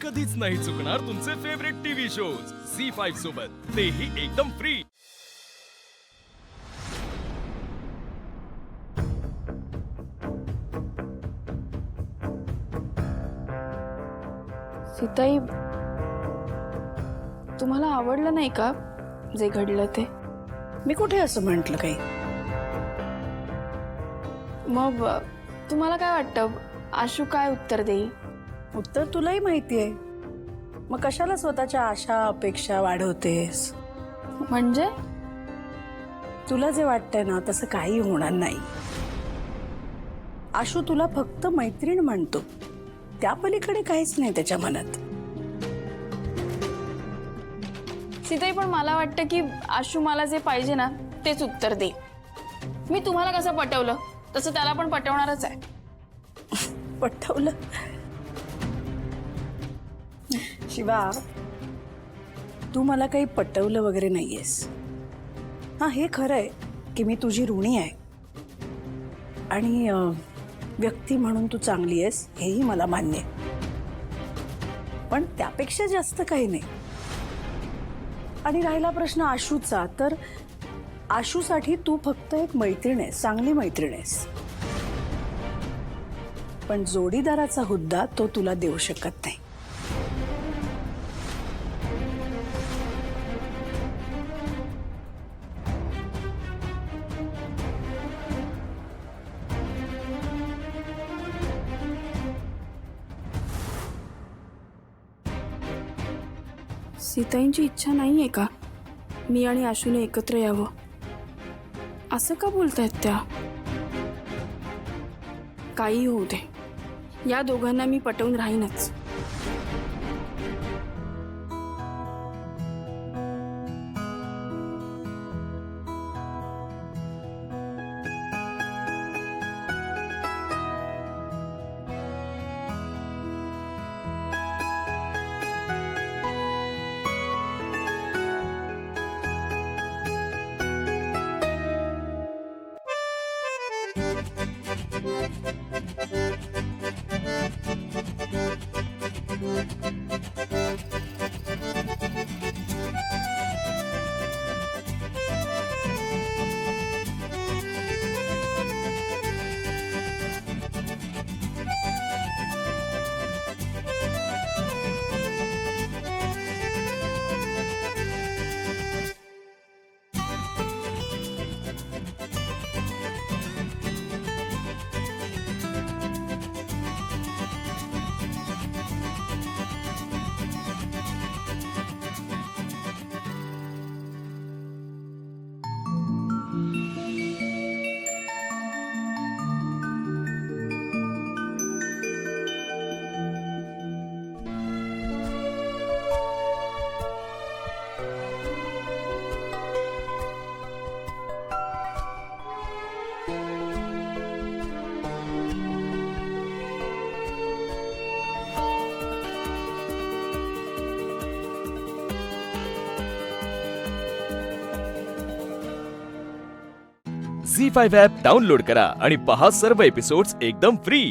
कधीच नाही चुकणार तुमचे फेवरेट टीव्ही शोज झी5 सोबत, तेही एकदम फ्री। सीताई, तुम्हाला आवडलं नाही का जे घडलं ते? मी कुठे असं म्हटलं काही? मग तुम्हाला काय वाटतं, आशू काय उत्तर देईल? उत्तर तुलाही माहिती आहे, मग कशाला स्वतःच्या आशा अपेक्षा वाढवतेस? म्हणजे तुला जे वाटतंय ना तसं काही होणार नाही। आशू तुला फक्त मैत्रीण म्हणतो, त्या पलीकडे काहीच नाही त्याच्या मनात। सीताई, पण मला वाटतं की आशू मला जे पाहिजे ना तेच उत्तर दे। मी तुम्हाला कसं पटवलं तसं त्याला पण पटवणारच आहे। पटवलं? शिवा, तू मला काही पटवलं वगैरे नाहीयेस। हां, हे खरं आहे की मी तुझी ऋणी आहे आणि व्यक्ती म्हणून तू चांगली आहेस, हेही मला मान्य आहे, पण त्यापेक्षा जास्त काही नाही। आणि राहिला प्रश्न आशूचा, तर आशूसाठी तू फक्त एक मैत्रीण आहेस, चांगली मैत्रीण आहेस, पण जोडीदाराचा हुद्दा तो तुला देऊ शकत नाही। सीताईंची इच्छा नाहीये का मी आणि आशूने एकत्र यावं? असं का बोलतायत त्या? काही होऊ दे, या दोघांना मी पटवून राहीनच। झी5 ॲप डाउनलोड करा आणि पहा सर्व एपिसोड्स एकदम फ्री।